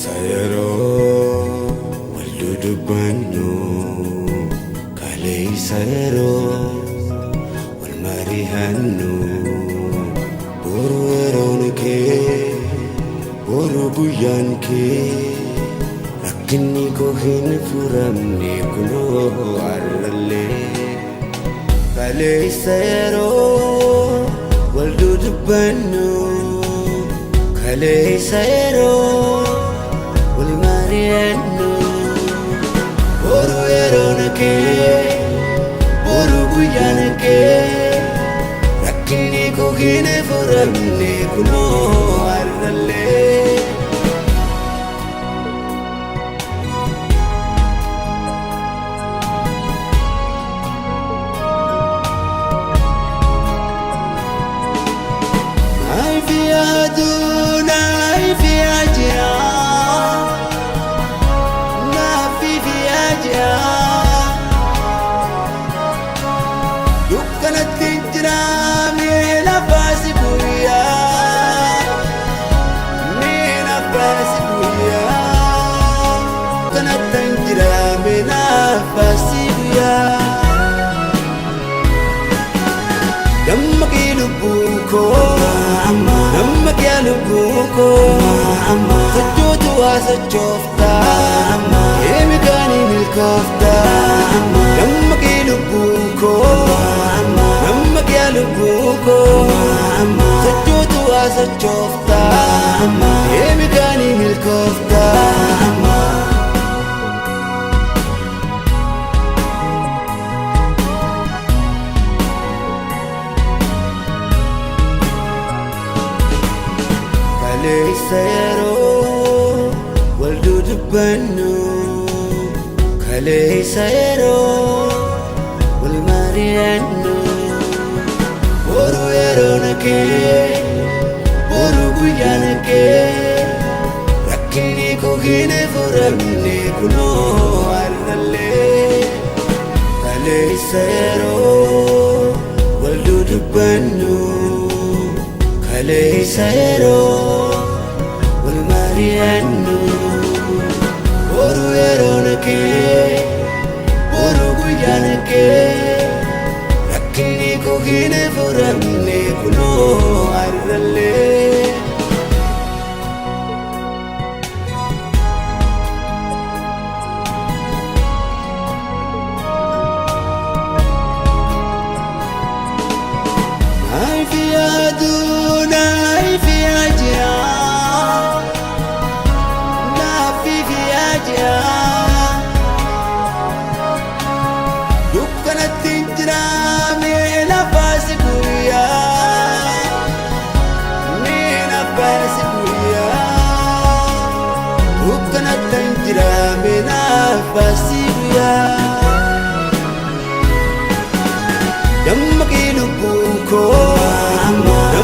Sayaroo walduu dubbannu kalee sayaroo wal mari'annu boru yeroon kee boru guyyaan kee rakkinni koo hin furamne kunoo har'allee kalee sayaroo walduu dubbannu kalee sayaroo boru yeroon kee boru guyyaan kee rakkinni koo hin furamne kunoo har'allee Nammakialubuko Sajutu asachofta Emi kani milkofta Nammakialubuko Nammakialubuko Sajutu asachofta Emi kani milkofta kalee sayaroo walduu dubbannu kalee sayaroo wal mari'annu boru yeroon kee boru guyyaan kee rakkinni koo hin furamne kunoo har'allee kalee sayaroo walduu dubbannu kalee sayaroo wal mari'annu boru yeroon kee boru guyyaan kee rakkinni koo hin furamne kunoo har'allee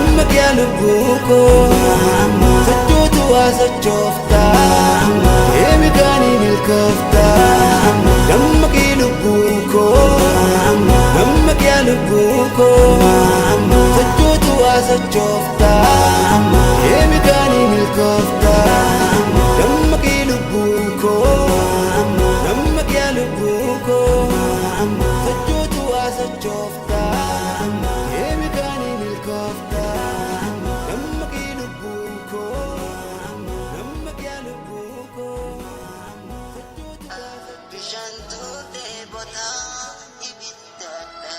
Nammakialubuko Sajutu asachofta Emi kani milkofta Nammakialubuko Nammakialubuko Sajutu asachofta Emi kani milkofta Nammakialubuko Nammakialubuko Sajutu asachofta Emi kani milkofta Vision to the bottom, ibit that the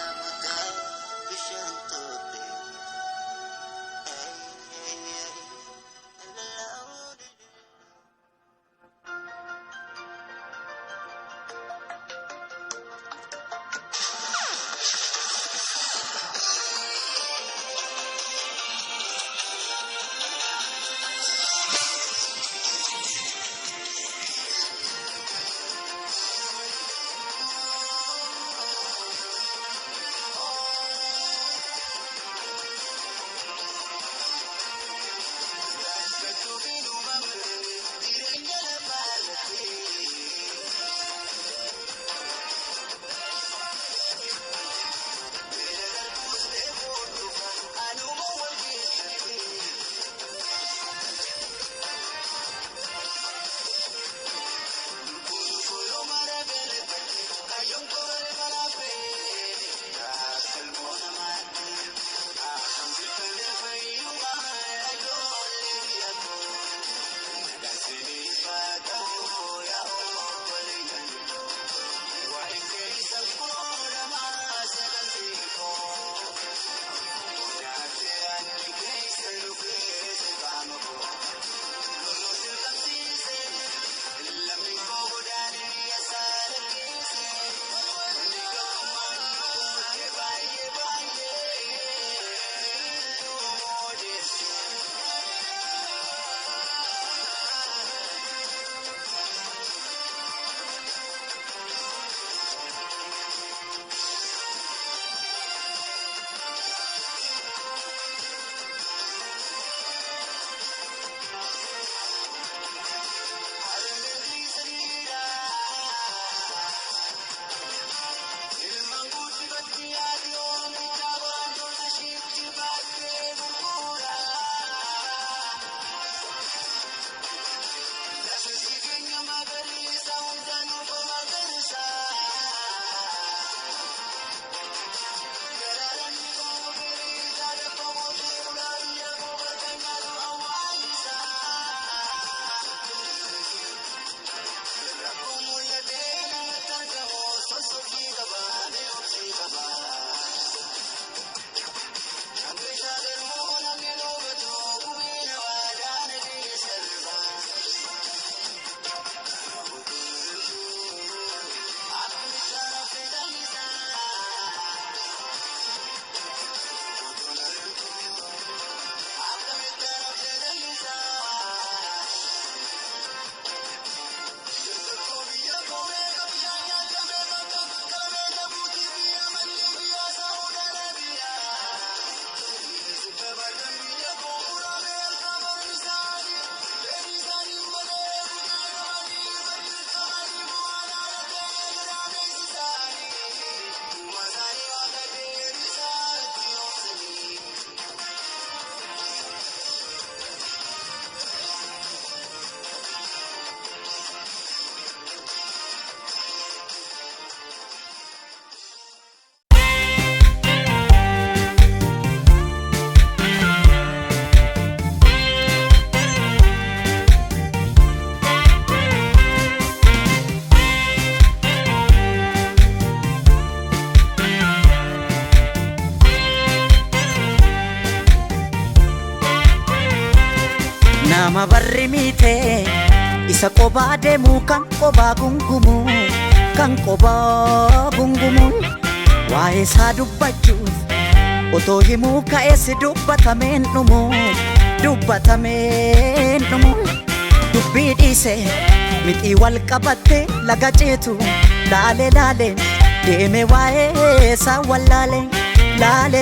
nama barri miite isa qobaa deemu kan qobaa gungumu kan qobaa gungumu waa'ee isaa dubbachuuf otoo himuu ka'ees dubbatameen dhumu dubbii dhiise mixii wal qabatte laga ceetu laale deeme waa'ee isaa wallaale laale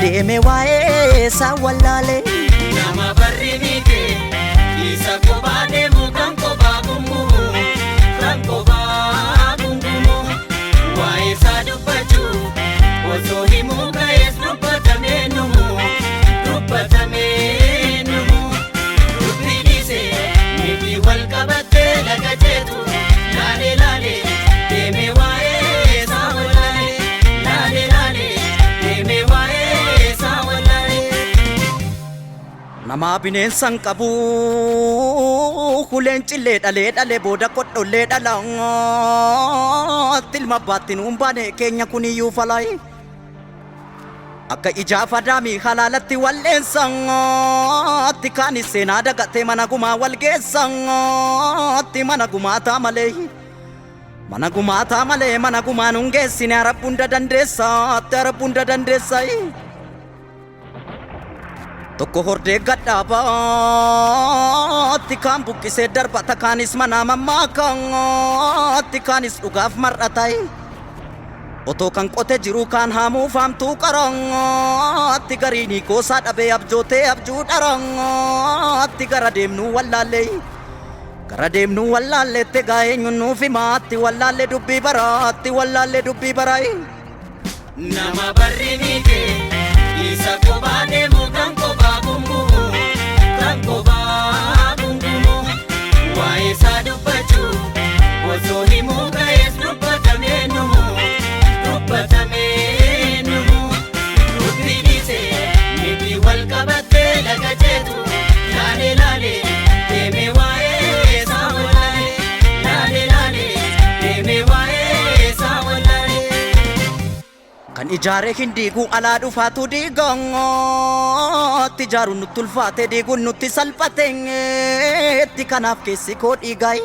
deeme waa'ee isaa wallaale. Nama barri miite isa qobaa deemu kan qobaa gungumu kan qobaa gungumu waa'ee isaa dubbachuuf osoo himuu ka'ees dubbatamee numu dubbii dhiise mixii wal qabattee laga ceetu laale deeme waa'ee isaa wallaale laale deeme waa'ee isaa wallaale. Nama bineensan qabu huleen cillee dhalee booda kodhollee dhalaa tilma baattiin humbaane keenya kuniyyuu falaayi akka ijaaf adaamii halaalatti walleensantti kaanis seenaa dagatee mana gumaa walgeessantti mana gumaataa malee mana gumaan hungeessine arabbunda dandeessayi tokko hordee gadhaabaatti kaan buqqisee darbata kaanis manaa mammaakaatti kaanis dhugaaf mar'atayi otoo kan qote jiru kaan haamuu faamtuu qarangaatti gariinii koosaa dhabee abjootee abjuu dharangaatti gara deemnuu wallaalleette gaa'eenyuun nuuf himaatti wallaalle dubbii baraayi. Nama barri miite isa qobaa deemu kan qobaa gungumu kan qobaa gungumu waa'ee isaa dubbachuuf osoo himuu ka'ees dubbatamee numu dubbii dhiise mixii wal qabattee laga ceetu laale deeme waa'ee isaa wallaale laale deeme waa'ee isaa wallaale. Kan ijaaree hin diiguu alaa dhufaatu diigaatti ijaaruun nutti ulfaate diiguun nutti salphateetti kanaaf keessi koo dhiigayi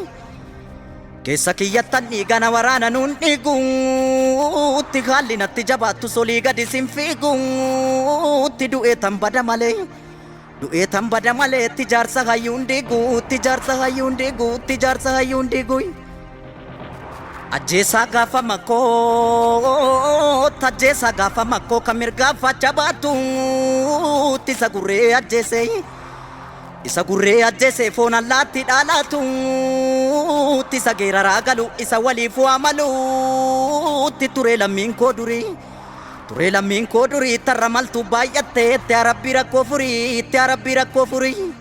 keessa kiyyattan dhiigana waraana nuun dhiiguutti haalli natti jabaattu solii gadi sin fiiguutti du'ee tan bada malee itti jaarsa hayyuun diiguuyi. Ajjeesaa gaafa makkoo kan mirgaafa jabaatuutti isa gurree ajjeesee foon allaatti dhaalaatuutti isa geeraraa galu isa waliif waamaluutti ture lammiin koo durii tarra maltuu baay'attee itti arabbii rakkoo furii